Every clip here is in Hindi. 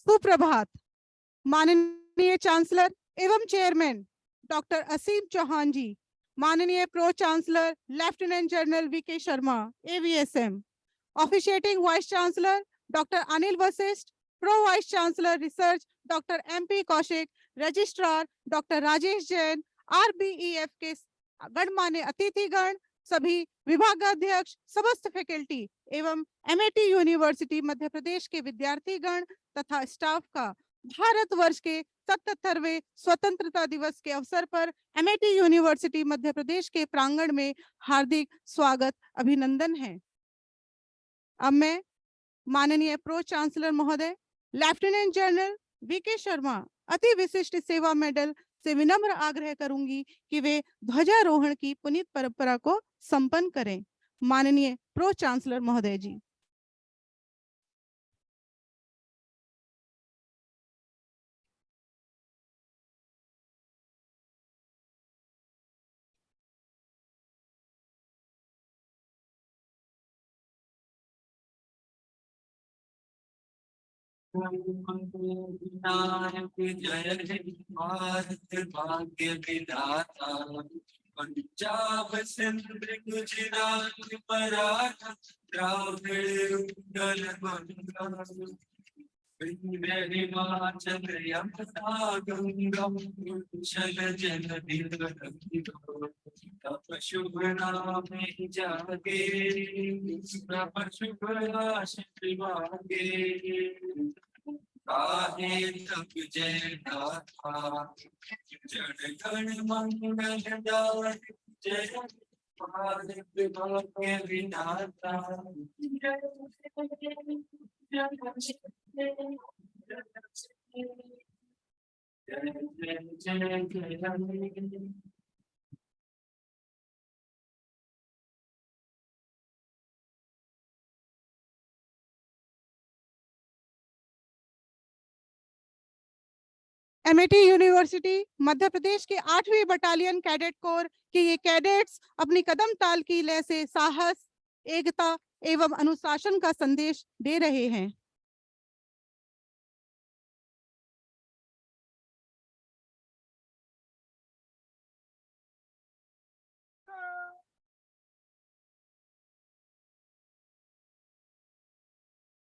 सुप्रभात। माननीय चांसलर एवं चेयरमैन डॉक्टर असीम चौहान जी, माननीय pro chancellor lieutenant general VK Sharma AVSM, officiating vice chancellor doctor Anil Vashishtha, pro vice chancellor research doctor MP Kaushik, registrar doctor Rajesh Jain, RBEF के गणमान्य अतिथिगण, सभी विभागाध्यक्ष, समस्त फैकल्टी एवं एमएटी यूनिवर्सिटी मध्य प्रदेश के विद्यार्थीगण तथा स्टाफ का भारतवर्ष के 77वें स्वतंत्रता दिवस के अवसर पर एमआईटी यूनिवर्सिटी मध्य प्रदेश के प्रांगण में हार्दिक स्वागत अभिनंदन है। अब मैं माननीय प्रो चांसलर महोदय लेफ्टिनेंट जनरल वीके शर्मा अति विशिष्ट सेवा मेडल से विनम्र आग्रह करूंगी कि वे ध्वजारोहण की पुनीत परंपरा को संपन्न करें। माननीय प्रो चांसलर महोदय जी। जय भारत भाग्य विधाता, पंजाब सिंध गुजरात मराठा द्राविड़ उत्कल बंगा, हिमाचल यमुना गंगा उच्छल जलधि तप शुभ नामे जागे, तप शुभ आशिष मांगे, काहे तप जय गाथा, जन गण मंगल गाए, जय भारत भाग्य विधाता। एमआईटी यूनिवर्सिटी मध्य प्रदेश के 8वीं बटालियन कैडेट कोर के ये कैडेट्स अपनी कदम ताल की लय से साहस, एकता एवं अनुशासन का संदेश दे रहे हैं।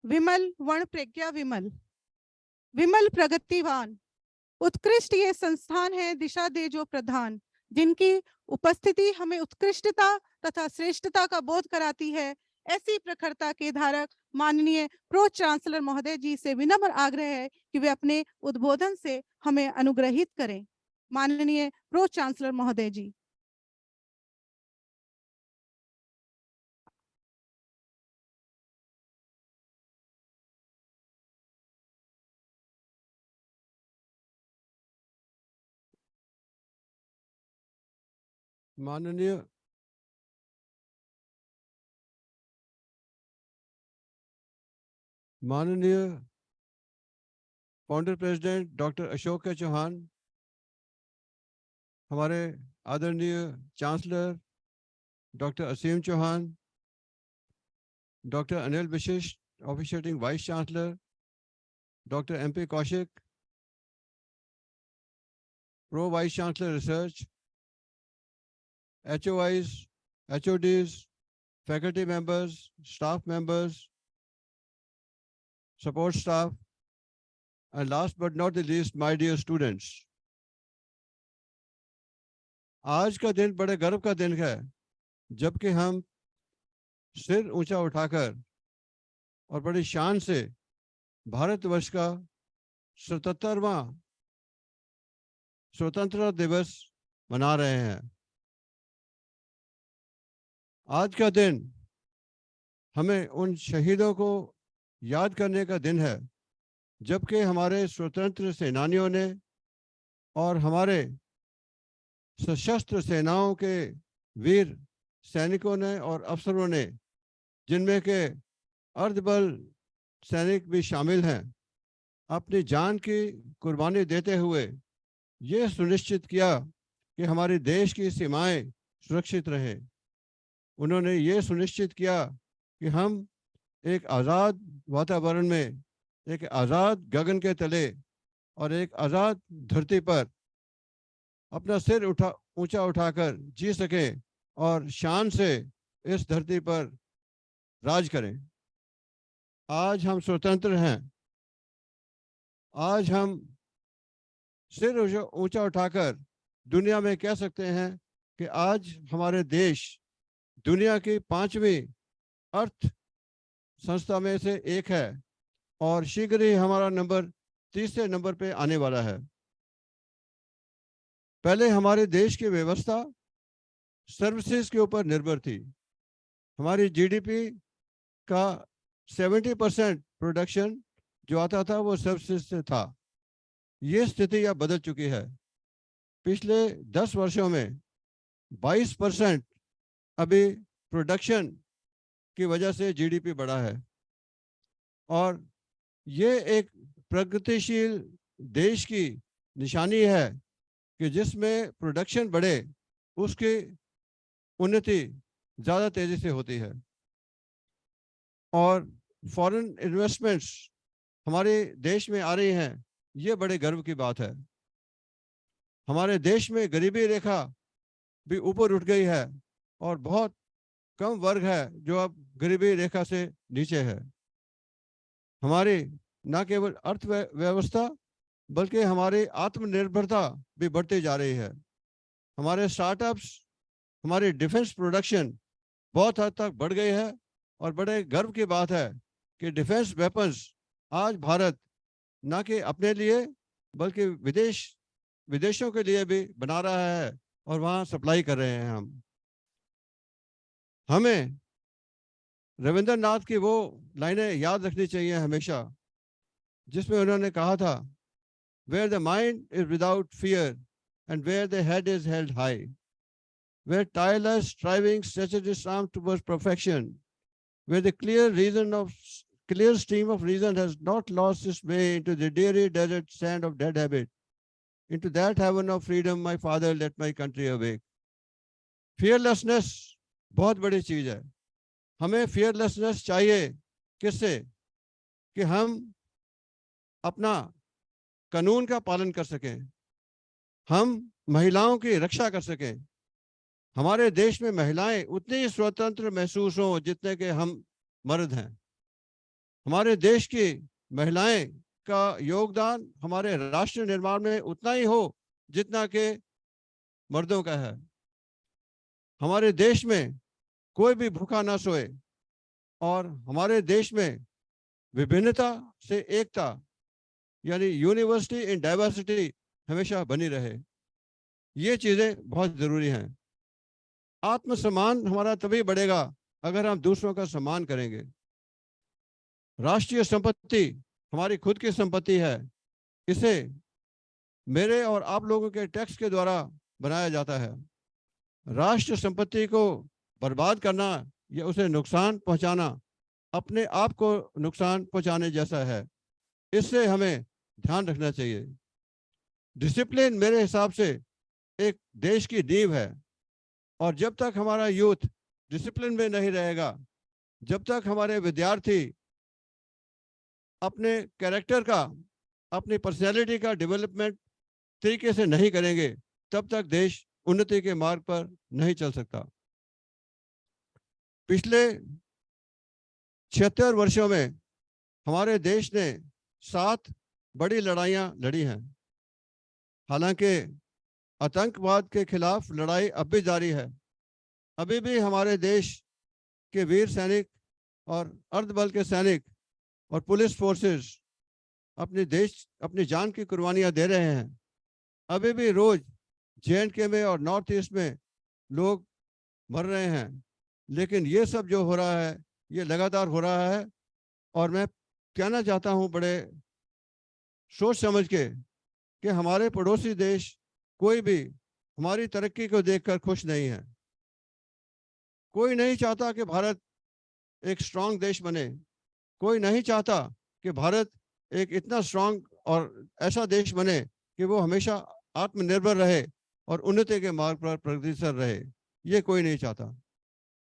विमल वर्ण प्रज्ञा विमल, विमल प्रगतिवान, उत्कृष्ट ये संस्थान है दिशा दे जो प्रधान, जिनकी उपस्थिति हमें उत्कृष्टता तथा श्रेष्ठता का बोध कराती है। ऐसी प्रखरता के धारक माननीय प्रो चांसलर महोदय जी से विनम्र आग्रह है कि वे अपने उद्बोधन से हमें अनुग्रहित करें। माननीय प्रो चांसलर महोदय जी। माननीय फाउंडर प्रेसिडेंट डॉक्टर अशोक के चौहान, हमारे आदरणीय chancellor doctor Aseem Chauhan, doctor Anil विशिष्ट officiating vice chancellor, doctor MP Kaushik pro vice chancellor research, HOIs, HODs, faculty members, staff members, support staff, and last but not the least, my dear students. आज का दिन बड़े गर्व का दिन है, जबकि हम सिर ऊंचा उठाकर और बड़ी शान से भारतवर्ष का 77वां स्वतंत्रता दिवस मना रहे हैं। आज का दिन हमें उन शहीदों को याद करने का दिन है, जबकि हमारे स्वतंत्र सेनानियों ने और हमारे सशस्त्र सेनाओं के वीर सैनिकों ने और अफसरों ने, जिनमें के अर्धबल सैनिक भी शामिल हैं, अपनी जान की कुर्बानी देते हुए ये सुनिश्चित किया कि हमारे देश की सीमाएं सुरक्षित रहे। उन्होंने ये सुनिश्चित किया कि हम एक आज़ाद वातावरण में एक आज़ाद गगन के तले और एक आज़ाद धरती पर अपना सिर ऊंचा उठाकर जी सके और शान से इस धरती पर राज करें। आज हम स्वतंत्र हैं। आज हम सिर ऊंचा उठाकर दुनिया में कह सकते हैं कि आज हमारे देश दुनिया की 5वीं अर्थ संस्था में से एक है और शीघ्र ही हमारा नंबर 30 नंबर पे आने वाला है। पहले हमारे देश की व्यवस्था सर्विसेज के ऊपर निर्भर थी। हमारी जीडीपी का 70% प्रोडक्शन जो आता था वो सर्विसेज से था। ये स्थिति अब बदल चुकी है। पिछले 10 वर्षों में 22% अभी प्रोडक्शन की वजह से जीडीपी बढ़ा है और ये एक प्रगतिशील देश की निशानी है कि जिसमें प्रोडक्शन बढ़े उसकी उन्नति ज़्यादा तेज़ी से होती है और फॉरेन इन्वेस्टमेंट्स हमारे देश में आ रही हैं। ये बड़े गर्व की बात है। हमारे देश में गरीबी रेखा भी ऊपर उठ गई है और बहुत कम वर्ग है जो अब गरीबी रेखा से नीचे है। हमारी न केवल अर्थव्यवस्था बल्कि हमारी आत्मनिर्भरता भी बढ़ती जा रही है। हमारे स्टार्टअप्स, हमारी डिफेंस प्रोडक्शन बहुत हद तक बढ़ गई है और बड़े गर्व की बात है कि डिफेंस वेपन्स आज भारत न कि अपने लिए बल्कि विदेशों के लिए भी बना रहा है और वहाँ सप्लाई कर रहे हैं हम। हमें रविंद्रनाथ की वो लाइनें याद रखनी चाहिए हमेशा जिसमें उन्होंने कहा था, where the mind is without fear and where the head is held high, where tireless striving stretches its arm towards perfection, where the clear stream of reason has not lost its way into the dreary desert sand of dead habit, into that heaven of freedom, my father, let my country awake. Fearlessness बहुत बड़ी चीज है। हमें fearlessness चाहिए किससे? कि हम अपना कानून का पालन कर सकें, हम महिलाओं की रक्षा कर सकें। हमारे देश में महिलाएं उतनी ही स्वतंत्र महसूस हों जितने के हम मर्द हैं। हमारे देश की महिलाएं का योगदान हमारे राष्ट्र निर्माण में उतना ही हो जितना के मर्दों का है। हमारे देश में कोई भी भूखा ना सोए और हमारे देश में विभिन्नता से एकता यानी यूनिवर्सिटी इन डाइवर्सिटी हमेशा बनी रहे। ये चीज़ें बहुत ज़रूरी हैं। आत्मसम्मान हमारा तभी बढ़ेगा अगर हम दूसरों का सम्मान करेंगे। राष्ट्रीय संपत्ति हमारी खुद की संपत्ति है। इसे मेरे और आप लोगों के टैक्स के द्वारा बनाया जाता है। राष्ट्र संपत्ति को बर्बाद करना या उसे नुकसान पहुंचाना अपने आप को नुकसान पहुंचाने जैसा है। इससे हमें ध्यान रखना चाहिए। डिसिप्लिन मेरे हिसाब से एक देश की नींव है और जब तक हमारा यूथ डिसिप्लिन में नहीं रहेगा, जब तक हमारे विद्यार्थी अपने कैरेक्टर का, अपनी पर्सनैलिटी का डेवलपमेंट तरीके से नहीं करेंगे, तब तक देश उन्नति के मार्ग पर नहीं चल सकता। पिछले 76 वर्षों में हमारे देश ने 7 बड़ी लड़ाइयां लड़ी हैं। हालांकि आतंकवाद के खिलाफ लड़ाई अब भी जारी है। अभी भी हमारे देश के वीर सैनिक और अर्धबल के सैनिक और पुलिस फोर्सेस अपनी जान की कुर्बानियां दे रहे हैं। अभी भी रोज JNK में और नॉर्थ ईस्ट में लोग मर रहे हैं। लेकिन ये सब जो हो रहा है ये लगातार हो रहा है और मैं कहना चाहता हूं बड़े सोच समझ के कि हमारे पड़ोसी देश कोई भी हमारी तरक्की को देखकर खुश नहीं है। कोई नहीं चाहता कि भारत एक स्ट्रांग देश बने। कोई नहीं चाहता कि भारत एक इतना स्ट्रांग और ऐसा देश बने कि वो हमेशा आत्मनिर्भर रहे और उन्नति के मार्ग पर प्रगतिशील रहे। ये कोई नहीं चाहता।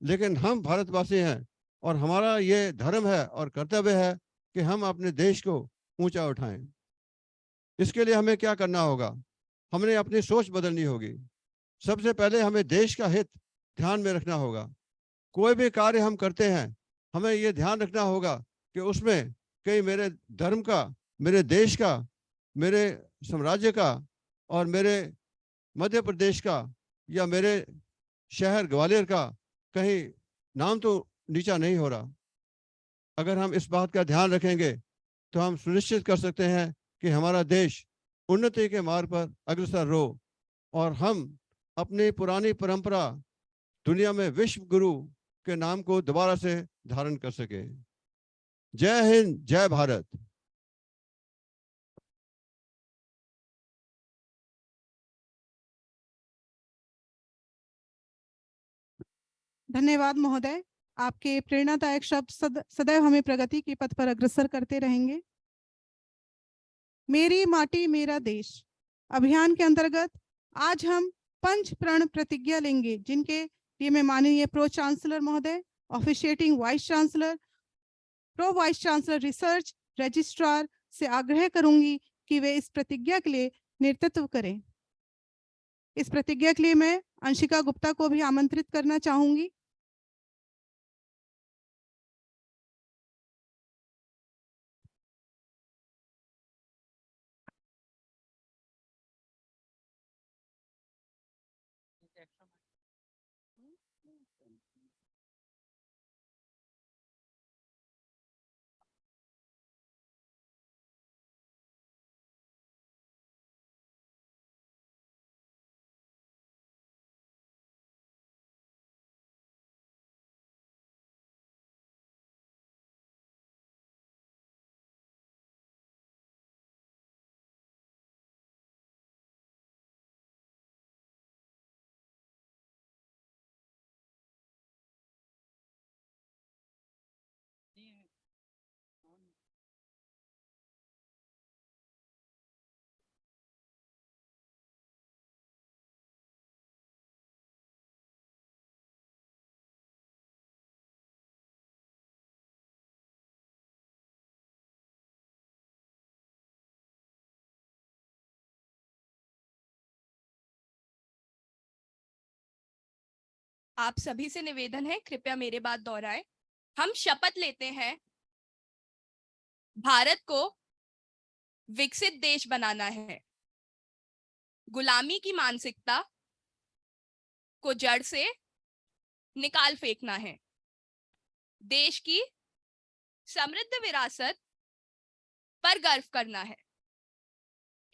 लेकिन हम भारतवासी हैं और हमारा ये धर्म है और कर्तव्य है कि हम अपने देश को ऊंचा उठाएं। इसके लिए हमें क्या करना होगा? हमने अपनी सोच बदलनी होगी। सबसे पहले हमें देश का हित ध्यान में रखना होगा। कोई भी कार्य हम करते हैं, हमें ये ध्यान रखना होगा कि उसमें कहीं मेरे धर्म का, मेरे देश का, मेरे साम्राज्य का और मेरे मध्य प्रदेश का या मेरे शहर ग्वालियर का कहीं नाम तो नीचा नहीं हो रहा। अगर हम इस बात का ध्यान रखेंगे तो हम सुनिश्चित कर सकते हैं कि हमारा देश उन्नति के मार्ग पर अग्रसर हो और हम अपनी पुरानी परंपरा दुनिया में विश्व गुरु के नाम को दोबारा से धारण कर सके। जय हिंद, जय भारत। धन्यवाद महोदय। आपके प्रेरणादायक शब्द सदैव हमें प्रगति के पथ पर अग्रसर करते रहेंगे। मेरी माटी मेरा देश अभियान के अंतर्गत आज हम पंच प्रण प्रतिज्ञा लेंगे, जिनके लिए मैं माननीय प्रो चांसलर महोदय, officiating vice chancellor, pro vice chancellor research, registrar से आग्रह करूंगी कि वे इस प्रतिज्ञा के लिए नेतृत्व करें। इस प्रतिज्ञा के लिए मैं अंशिका गुप्ता को भी आमंत्रित करना चाहूंगी। आप सभी से निवेदन है, कृपया मेरे बात दोहराएं। हम शपथ लेते हैं भारत को विकसित देश बनाना है, गुलामी की मानसिकता को जड़ से निकाल फेंकना है, देश की समृद्ध विरासत पर गर्व करना है,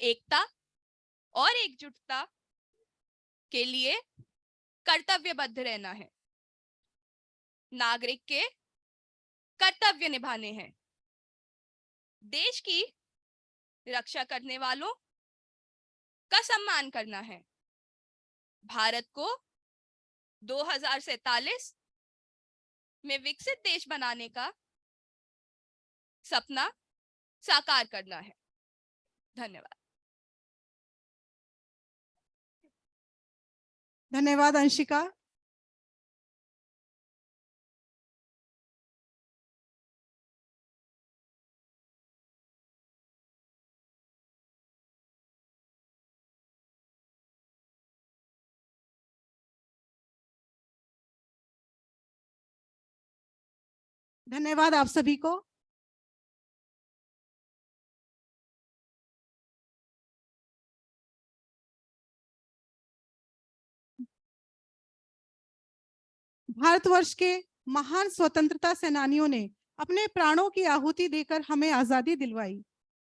एकता और एकजुटता के लिए कर्तव्यबद्ध रहना है, नागरिक के कर्तव्य निभाने हैं, देश की रक्षा करने वालों का सम्मान करना है, भारत को 2047 में विकसित देश बनाने का सपना साकार करना है। धन्यवाद। धन्यवाद अंशिका। धन्यवाद आप सभी को। भारतवर्ष के महान स्वतंत्रता सेनानियों ने अपने प्राणों की आहुति देकर हमें आजादी दिलवाई।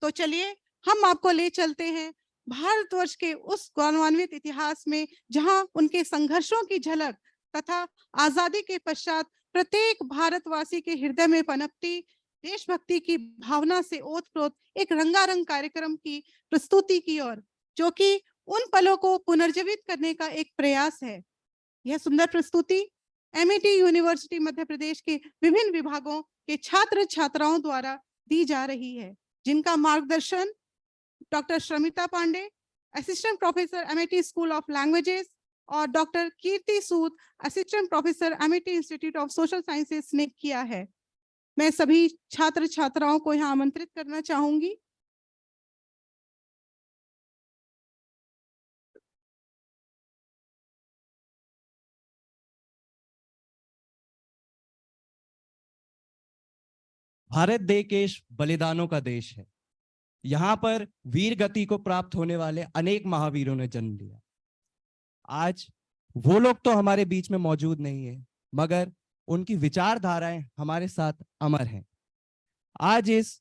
तो चलिए हम आपको ले चलते हैं भारतवर्ष के उस गौरवान्वित इतिहास में, जहां उनके संघर्षों की झलक तथा आजादी के पश्चात प्रत्येक भारतवासी के हृदय में पनपती देशभक्ति की भावना से ओतप्रोत एक रंगारंग कार्यक्रम की प्रस्तुति की ओर, जो कि उन पलों को पुनर्जीवित करने का एक प्रयास है। यह सुंदर प्रस्तुति एमआईटी यूनिवर्सिटी मध्य प्रदेश के विभिन्न विभागों के छात्र छात्राओं द्वारा दी जा रही है, जिनका मार्गदर्शन doctor Shramita Pandey, assistant professor MIT school of languages, और doctor Kirti Sood, assistant professor MIT institute of social sciences ने किया है। मैं सभी छात्र छात्राओं को यहाँ आमंत्रित करना चाहूंगी। भारत देश बलिदानों का देश है। यहाँ पर वीर गति को प्राप्त होने वाले अनेक महावीरों ने जन्म लिया। आज वो लोग तो हमारे बीच में मौजूद नहीं है, मगर उनकी विचारधाराएं हमारे साथ अमर हैं। आज इस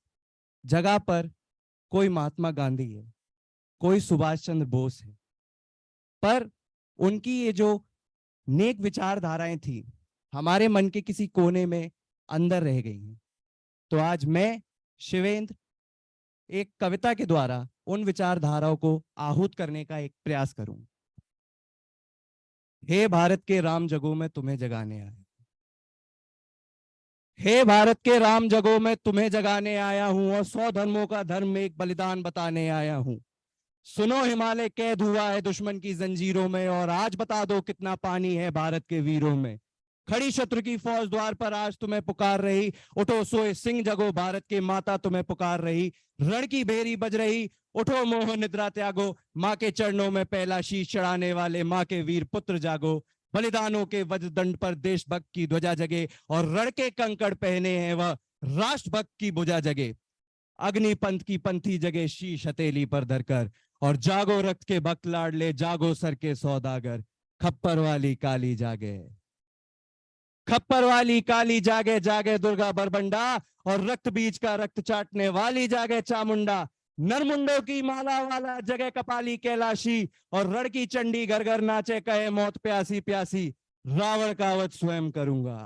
जगह पर कोई महात्मा गांधी है, कोई सुभाष चंद्र बोस है, पर उनकी ये जो नेक विचारधाराएं थी हमारे मन के किसी कोने में अंदर रह गई हैं। तो आज मैं शिवेंद्र एक कविता के द्वारा उन विचारधाराओं को आहूत करने का एक प्रयास करूं। हे भारत के राम जगों में तुम्हें जगाने आया, हे भारत के राम जगों में तुम्हें जगाने आया हूं, और 100 धर्मों का धर्म एक बलिदान बताने आया हूं। सुनो हिमालय कैद हुआ है दुश्मन की जंजीरों में, और आज बता दो कितना पानी है भारत के वीरों में। खड़ी शत्रु की फौज द्वार पर आज तुम्हें पुकार रही, उठो सोए सिंह जगो भारत के माता तुम्हें पुकार रही। रण की भेरी बज रही, उठो मोह निद्रा त्यागो, माँ के चरणों में पहला शीश चढ़ाने वाले माँ के वीर पुत्र जागो। बलिदानों के वज्रदंड पर देशभक्त की ध्वजा जगे, और रण के कंकड़ पहने हैं वह राष्ट्रभक्त की भुजा जगे। अग्निपंथ की पंथी जगे शीश हथेली पर धरकर, और जागो रक्त के भक्त लाडले, जागो सर के सौदागर। खप्पर वाली काली जागे, खप्पर वाली काली जागे, जागे दुर्गा बरबंडा, और रक्त बीज का रक्त चाटने वाली जागे चामुंडा। नरमुंडों की माला वाला जगह कपाली कैलाशी, और रण की चंडी घर घर नाचे कहे मौत प्यासी प्यासी। रावण का वध स्वयं करूंगा,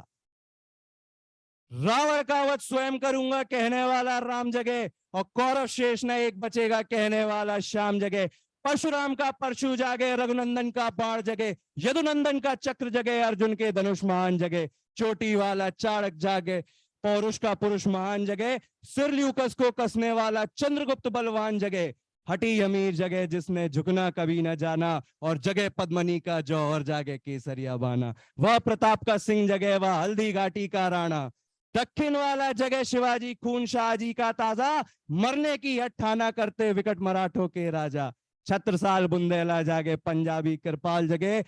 रावण का वध स्वयं करूंगा कहने वाला राम जगे, और कौरव शेष न एक बचेगा कहने वाला श्याम जगे। परशुराम का परशु जागे, रघुनंदन का बाण जगे, यदुनंदन का चक्र जगे, अर्जुन के धनुष महान जगे। चोटी वाला चाणक जागे, पौरुष का पुरुष महान जगे, सिरल्यूकस को कसने वाला चंद्रगुप्त बलवान जगे। हटी अमीर जगे जिसने झुकना कभी न जाना, और जगे पद्मनी का जौहर जागे केसरिया बाना। वह प्रताप का सिंह जगे, वह हल्दी घाटी का राणा। दक्षिण वाला जगह शिवाजी खून शाहजी का ताजा, मरने की हट ठाना करते विकट मराठों के राजा। छत्रसाल बुंदेला जागे, पंजाबी कृपाल जगे।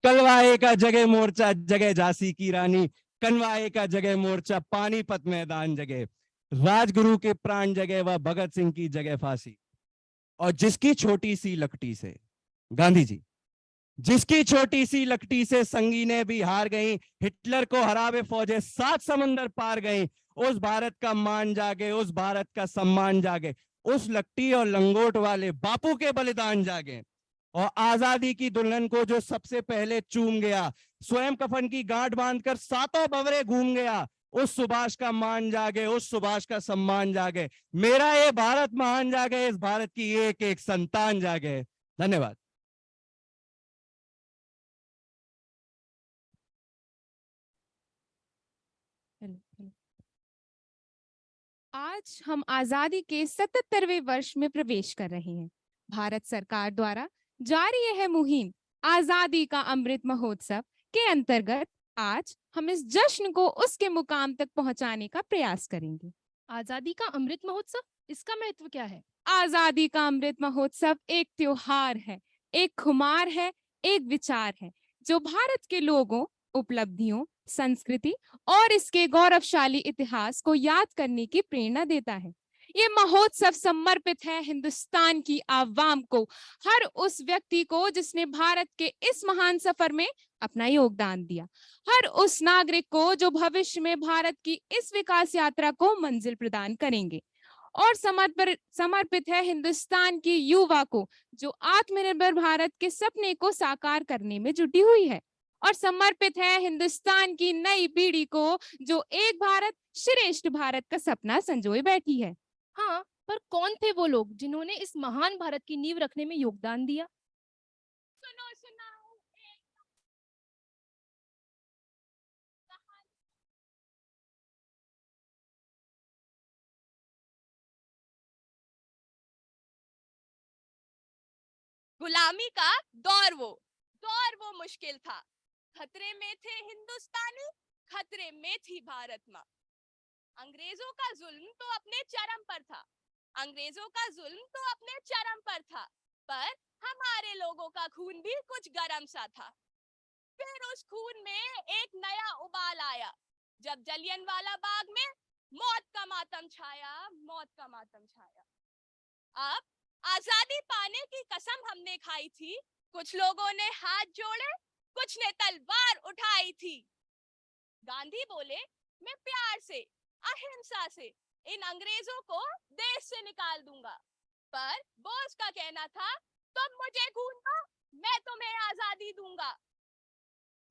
कलवाए का जगह मोर्चा जगह झांसी की रानी, कनवाए का जगह मोर्चा पानीपत मैदान जगह। राजगुरु के प्राण जगह वह भगत सिंह की जगह फांसी, और जिसकी छोटी सी लकड़ी से, गांधी जी, जिसकी छोटी सी लकड़ी से संगीनें भी हार गई, हिटलर को हरावे फौजें 7 समंदर पार गई। उस भारत का मान जागे, उस भारत का सम्मान जागे, उस लकड़ी और लंगोट वाले बापू के बलिदान जागे। और आजादी की दुल्हन को जो सबसे पहले चूम गया, स्वयं कफन की गांठ बांधकर 7 भंवरे घूम गया, उस सुभाष का मान जागे, उस सुभाष का सम्मान जागे। मेरा ये भारत महान जागे, इस भारत की एक एक संतान जागे। धन्यवाद। आज हम आजादी के 77वें वर्ष में प्रवेश कर रहे हैं। भारत सरकार द्वारा जारी यह मुहिम आजादी का अमृत महोत्सव के अंतर्गत आज हम इस जश्न को उसके मुकाम तक पहुंचाने का प्रयास करेंगे। आजादी का अमृत महोत्सव, इसका महत्व क्या है? आजादी का अमृत महोत्सव एक त्योहार है, एक खुमार है, एक विचार है, जो भारत के लोगों, उपलब्धियों, संस्कृति और इसके गौरवशाली इतिहास को याद करने की प्रेरणा देता है। ये महोत्सव समर्पित है हिंदुस्तान की आवाम को, हर उस व्यक्ति को जिसने भारत के इस महान सफर में अपना योगदान दिया, हर उस नागरिक को जो भविष्य में भारत की इस विकास यात्रा को मंजिल प्रदान करेंगे, और समर्पित है हिंदुस्तान की युवा को जो आत्मनिर्भर भारत के सपने को साकार करने में जुटी हुई है, और समर्पित है हिंदुस्तान की नई पीढ़ी को जो एक भारत श्रेष्ठ भारत का सपना संजोए बैठी है। हाँ, पर कौन थे वो लोग जिन्होंने इस महान भारत की नींव रखने में योगदान दिया? सुनो सुनो गुलामी का दौर वो मुश्किल था। खतरे में थे हिंदुस्तानी, खतरे में थी भारत माँ। अंग्रेजों का जुल्म तो अपने चरम पर था, अंग्रेजों का जुल्म तो अपने चरम पर था, पर हमारे लोगों का खून भी कुछ गरम सा था। फिर उस खून में एक नया उबाल आया, जब जलियांवाला बाग में मौत का मातम छाया, मौत का मातम छाया। अब आजादी पाने की कसम हमने खाई थी, कुछ लोगों ने हाथ जोड़े, कुछ ने तलवार उठाई थी। गांधी बोले, मैं प्यार से, अहिंसा से इन अंग्रेजों को देश से निकाल दूंगा, पर बोस का कहना था, तुम मुझे खून दो, मैं तुम्हें आजादी दूंगा।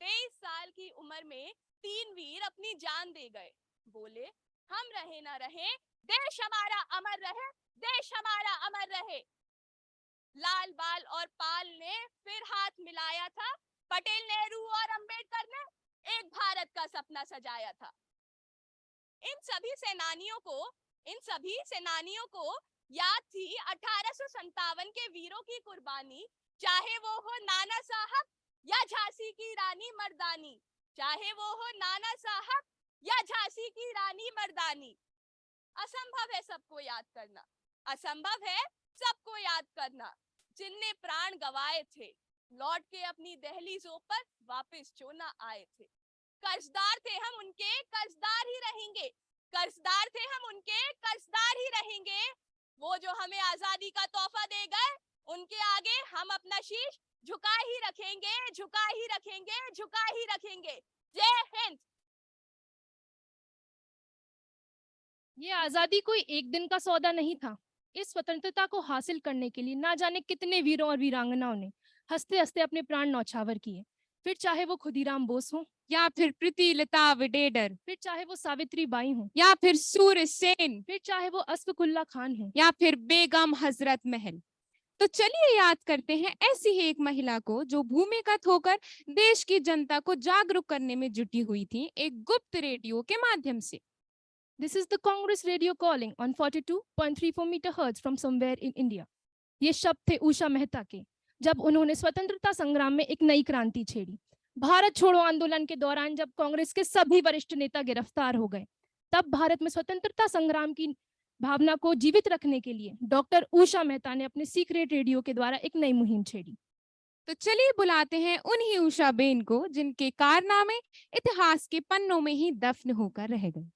23 साल की उम्र में 3 वीर अपनी जान दे गए। बोले, हम रहे ना रहे, देश हमारा अमर रहे, देश हमारा अमर रहे। लाल बाल और पाल ने फिर हाथ मिलाया था, पटेल, नेहरू और अंबेडकर ने एक भारत का सपना सजाया था। इन सभी सेनानियों को याद थी 1857 के वीरों की कुर्बानी, चाहे वो हो नाना साहब या झांसी की रानी मर्दानी, चाहे वो हो नाना साहब या झांसी की रानी मर्दानी। असंभव है सबको याद करना, असंभव है सबको याद करना, जिनने प्राण गवाए थे, लौट के अपनी दहलीजों पर वापस जो ना आए थे। कर्जदार थे हम उनके, कर्जदार ही रहेंगे, कर्जदार थे हम उनके, कर्जदार ही रहेंगे। वो जो हमें आजादी का तोहफा दे गए, उनके आगे हम अपना शीश झुका ही रखेंगे, झुका ही रखेंगे, झुका ही रखेंगे। जय हिंद। ये आजादी कोई एक दिन का सौदा नहीं था। इस स्वतंत्रता को हासिल करने के लिए ना जाने कितने वीरों और वीरांगनाओं ने हंसते हंसते अपने प्राण न्यौछावर किए। फिर चाहे वो खुदीराम बोस हो, या फिर प्रीतिलता विडेडर, फिर चाहे वो सावित्री बाई हो, या फिर सूर्य सेन, फिर चाहे वो असफकुल्ला खान हो, या फिर बेगम हजरत महल। तो चलिए याद करते हैं ऐसी ही एक महिला को जो भूमिगत होकर देश की जनता को जागरूक करने में जुटी हुई थी, एक गुप्त रेडियो के माध्यम से। This is the Congress radio calling on 42.34 megahertz from somewhere in India. ये शब्द थे उषा मेहता के, जब उन्होंने स्वतंत्रता संग्राम में एक नई क्रांति छेड़ी। भारत छोड़ो आंदोलन के दौरान जब कांग्रेस के सभी वरिष्ठ नेता गिरफ्तार हो गए, तब भारत में स्वतंत्रता संग्राम की भावना को जीवित रखने के लिए डॉक्टर उषा मेहता ने अपने सीक्रेट रेडियो के द्वारा एक नई मुहिम छेड़ी। तो चलिए बुलाते हैं उन्हीं उषा बेन को जिनके कारनामे इतिहास के पन्नों में ही दफन होकर रह गए।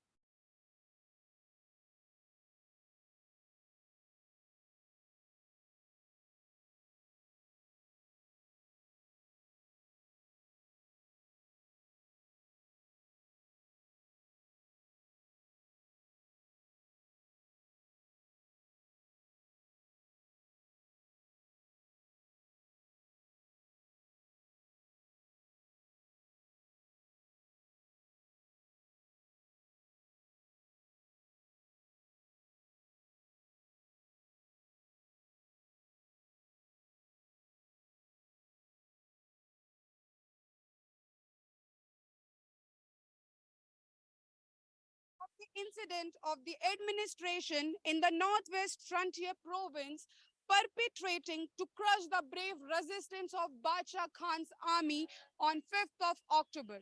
The incident of the administration in the Northwest Frontier Province perpetrating to crush the brave resistance of Bacha Khan's army on 5th of October.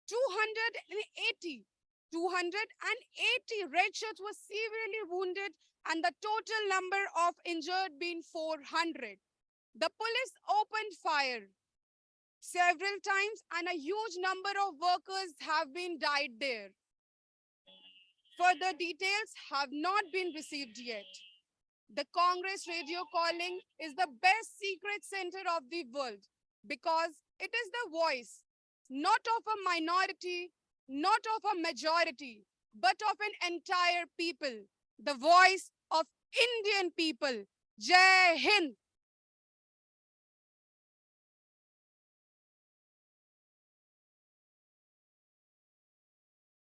280 red shirts were severely wounded and the total number of injured being 400. The police opened fire several times and a huge number of workers have been died there. Further details have not been received yet. The Congress radio calling is the best secret center of the world because it is the voice not of a minority, not of a majority, but of an entire people, the voice of Indian people. Jai Hind.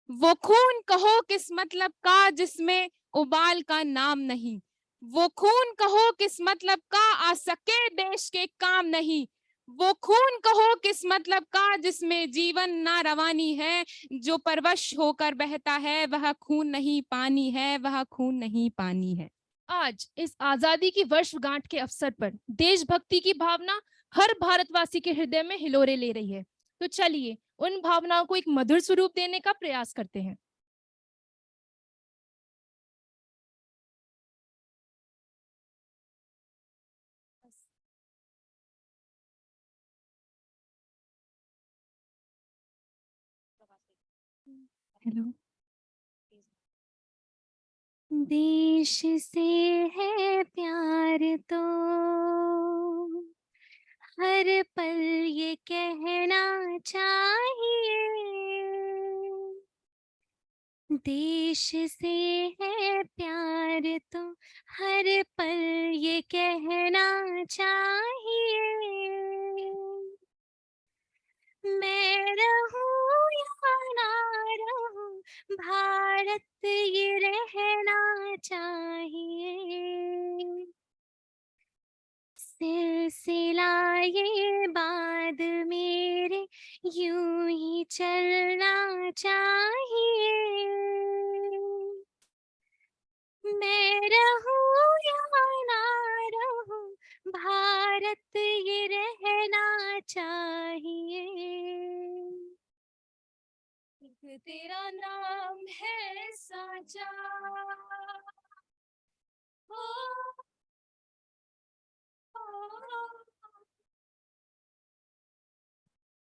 वो खून कहो किस मतलब का जिसमें उबाल का नाम नहीं, वो खून कहो किस मतलब का आ सके देश के काम नहीं, वो खून कहो किस मतलब का जिसमें जीवन ना रवानी है, जो परवश होकर बहता है वह खून नहीं पानी है, वह खून नहीं पानी है। आज इस आजादी की वर्षगांठ के अवसर पर देशभक्ति की भावना हर भारतवासी के हृदय में हिलोरे ले रही है। तो चलिए उन भावनाओं को एक मधुर स्वरूप देने का प्रयास करते हैं। हेलो। देश से है प्यार तो हर पल ये कहना चाहिए, देश से है प्यार तो हर पल ये कहना चाहिए, मैं रहूं या ना रहूं भारत ये रहना चाहिए, सिलसिला ये बाद मेरे यूं ही चलना चाहिए, मैं रहूं या ना रहूं भारत ये रहना चाहिए, तेरा नाम है साचा हो,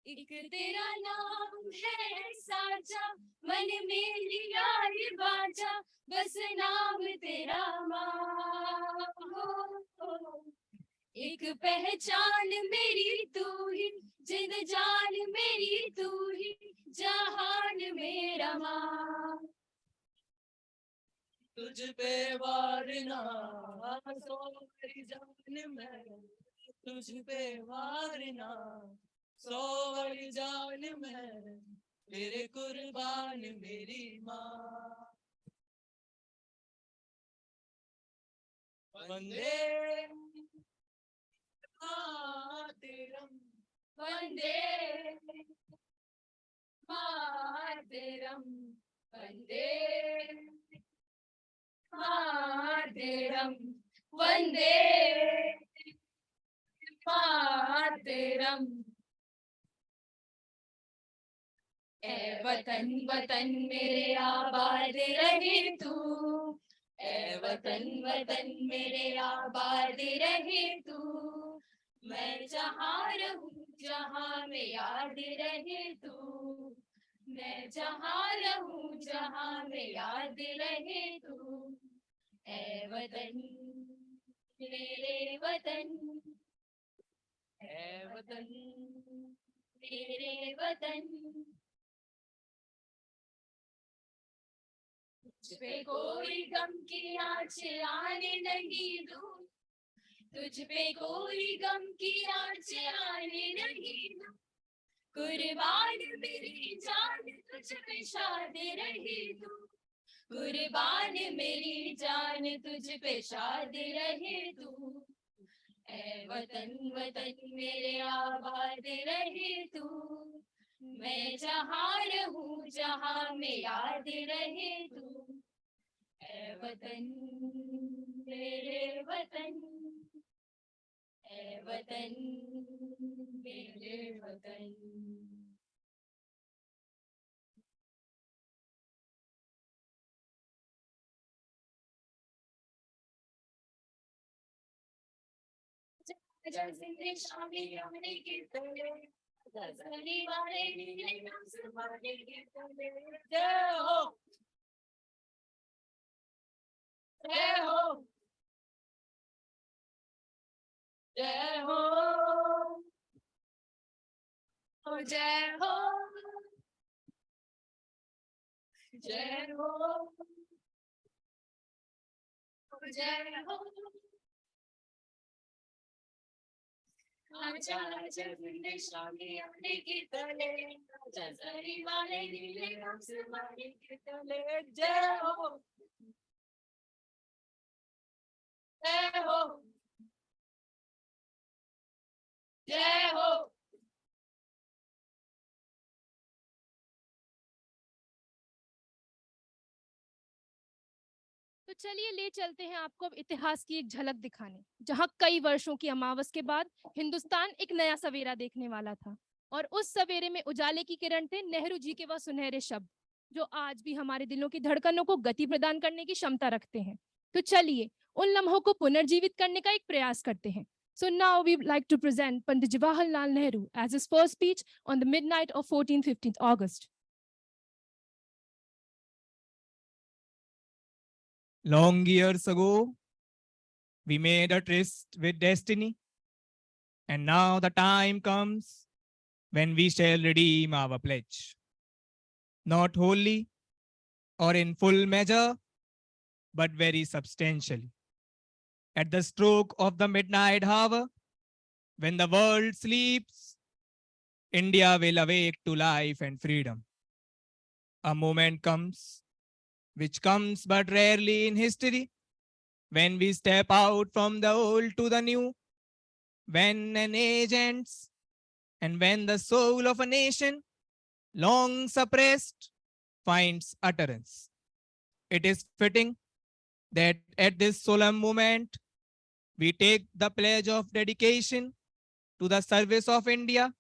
एक तेरा नाम है साचा मन में लिया ये बाजा, बस नाम तेरा माँ हो, एक पहचान मेरी तू ही, जिंद जान मेरी तू ही, जहान मेरा माँ, तुझ पे वारना सोवरी जान मैं, तुझ पे वारना सोवरी जान मैं, तेरे कुर्बान मेरी माँ। वंदे मातरम, वंदे मातरम, वंदे मातरम, वंदे मातरम, ए वतन वतन मेरे आबाद रहे तू, ए वतन वतन मेरे आबाद रहे तू, मैं जहाँ रहूं जहाँ में याद रहे तू, मैं जहाँ रहूं जहाँ में याद रहे तू, ए वतन मेरे वतन, ए वतन मेरे वतन, तुझ पे कोई गम की आँच आने नहीं दूं, तुझ पे कोई गम की आँच आने नहीं दूं, कुर्बान मेरी जान तुझ पे शाद रहे तू, कुर्बान मेरी जान तुझ पे शाद रहे तू, ए वतन वतन मेरे आबाद रहे तू, मैं जहाँ रहूं जहाँ में याद रहे तू, ए वतन मेरे वतन, ए वतन मेरे वतन। जिंदगी शामिल होने के तले, जज़री वाले नीले नज़्बाने के तले, जय हो, जय हो, जय हो, जय हो, जय हो, जय हो, आजा आजा जिंदगी शामिल होने के तले, जज़री वाले नीले नज़्बाने के तले, जय हो, जय हो, जय हो। तो तो चलिए ले चलते हैं आपको अब इतिहास की एक झलक दिखाने, जहां कई वर्षों की अमावस के बाद हिंदुस्तान एक नया सवेरा देखने वाला था। और उस सवेरे में उजाले की किरण थे नेहरू जी के वह सुनहरे शब्द, जो आज भी हमारे दिलों की धड़कनों को गति प्रदान करने की क्षमता रखते हैं। तो चलिए उन लम्हों को पुनर्जीवित करने का एक प्रयास करते हैं। So now we would like to present Pandit Jawaharlal Nehru as his first speech on the midnight of 14th-15th August. Long years ago, we made a tryst with destiny, and now the time comes when we shall redeem our pledge. Not wholly or in full measure, but very substantially. At the stroke of the midnight hour, when the world sleeps, India will awake to life and freedom. A moment comes, which comes but rarely in history, when we step out from the old to the new, when an age ends, and when the soul of a nation, long suppressed, finds utterance. It is fitting that at this solemn moment, we take the pledge of dedication to the service of India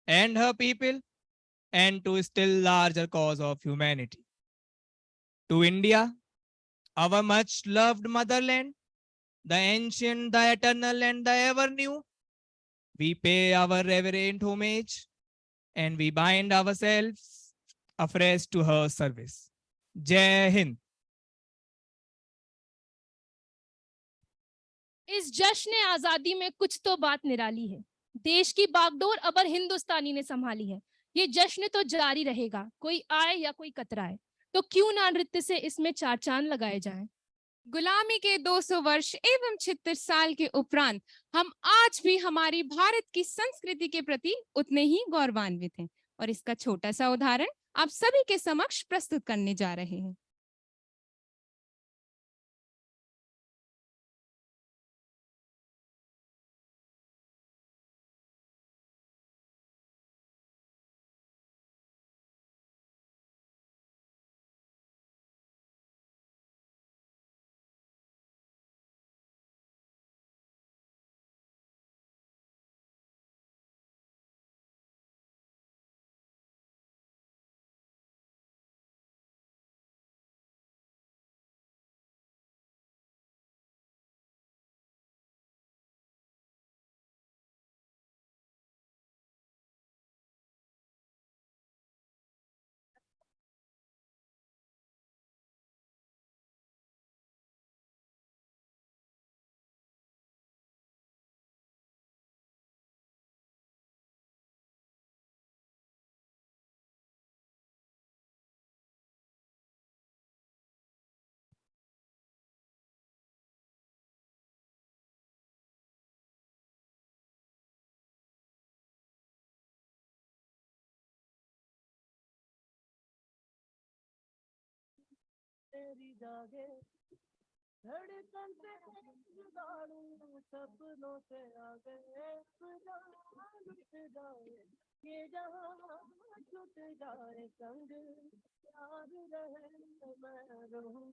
and her people, and to a still larger cause of humanity. To India, our much loved motherland, the ancient, the eternal, and the ever new, we pay our reverent homage and we bind ourselves afresh to her service. Jai Hind. इस जश्न आजादी में कुछ तो बात निराली है। देश की बागडोर अब हिंदुस्तानी ने संभाली है। ये जश्न तो जारी रहेगा, कोई आए या कोई कतराए, तो क्यों ना नृत्य से इसमें चार चांद लगाए जाएं। गुलामी के 200 वर्ष एवं 76 साल के उपरांत हम आज भी हमारी भारत की संस्कृति के प्रति उतने ही गौरवान्वित हैं और इसका छोटा सा उदाहरण आप सभी के समक्ष प्रस्तुत करने जा रहे हैं। तेरी जागे धड़कन से जुगाड़ू सपनों से आगे लुट जाए ये जहां छूट जाए संग याद रहे मैं रहूं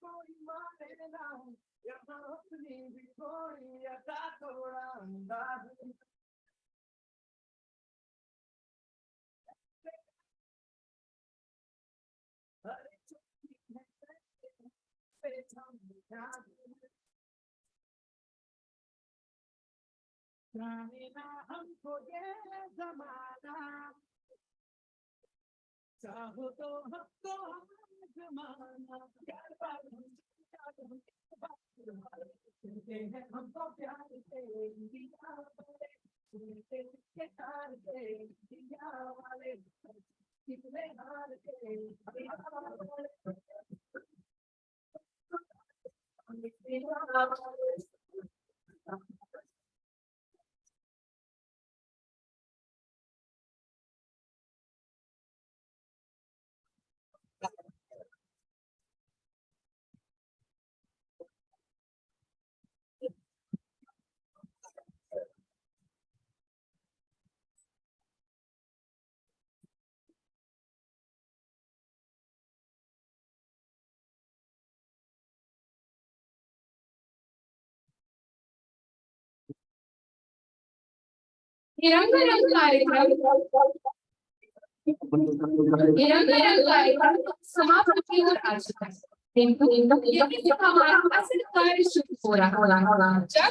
कोई मारे देना यहाँ अपनी भी थोड़ी अदा थोड़ा अंदाज हर चुप्पी में बेथम याद जाने ना हमको ये जमाना चाहो तो हमको जमाना प्यार पर सुनते हैं हमको प्यार से दिया वाले सुनते के तार से दिया वाले कितने हार के दिया वाले निरंतर कार्यक्रम समाप्त की ओर आ चुका है। लेकिन जब हमारा असल कार्य शुरू हो रहा जब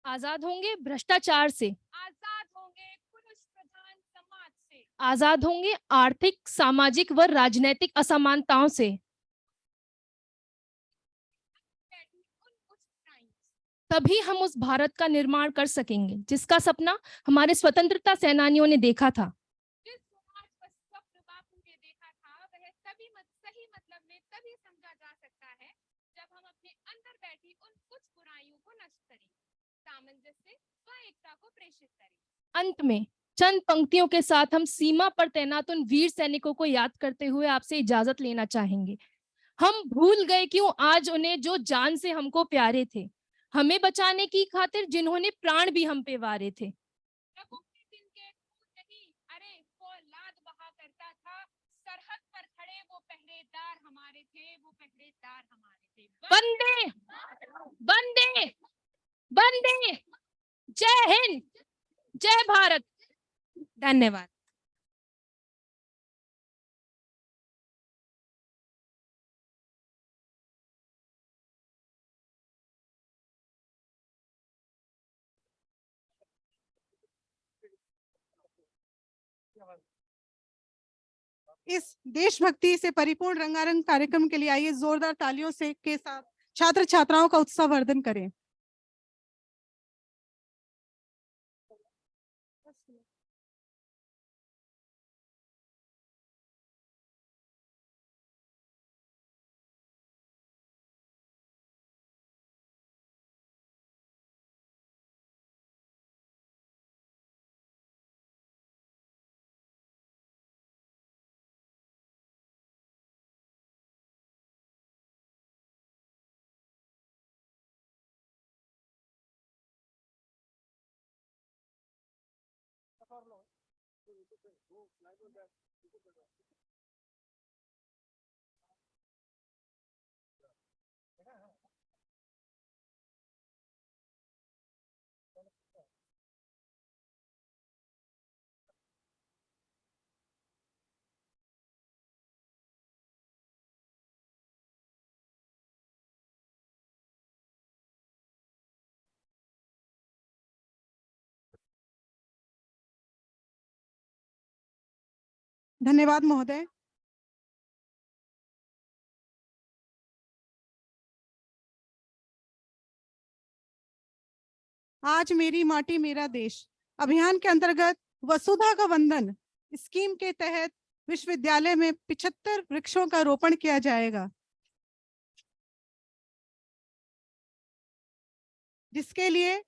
आजाद होंगे भ्रष्टाचार से, आजाद होंगे पुरुष प्रधान समाज से, आजाद होंगे आर्थिक सामाजिक व राजनीतिक असमानताओं से, बैठी उन उच्च प्राइम तभी हम उस भारत का निर्माण कर सकेंगे जिसका सपना हमारे स्वतंत्रता सेनानियों ने देखा था। जिस समाज का स्वप्न बापू ने देखा था वह सही मतलब में तभी समझा जा सकता है जब हम अपने अंदर बैठी उन कुछ बुराइयों को नष्ट करें, सामंजस्य व एकता को प्रेषित करें। अंत में चंद पंक्तियों के साथ हम सीमा पर तैनात उन वीर सैनिकों को याद करते हुए आपसे इजाजत लेना चाहेंगे। हम भूल गए क्यों आज उन्हें जो जान से हमको प्यारे थे, हमें बचाने की खातिर जिन्होंने प्राण भी हम पे वारे थे। रगों में जिनके खून नहीं, अरे फौलाद बहा करता था, सरहद पर खड़े वो पहरेदार हमारे थे, वो पहरेदार हमारे थे। वंदे वंदे वंदे, जय हिंद, जय भारत। धन्यवाद। इस देशभक्ति से परिपूर्ण रंगारंग कार्यक्रम के लिए आइए जोरदार तालियों से के साथ छात्र छात्राओं का उत्साहवर्धन करें। धन्यवाद महोदय। आज मेरी माटी मेरा देश अभियान के अंतर्गत वसुधा का वंदन स्कीम के तहत विश्वविद्यालय में 75 वृक्षों का रोपण किया जाएगा, जिसके लिए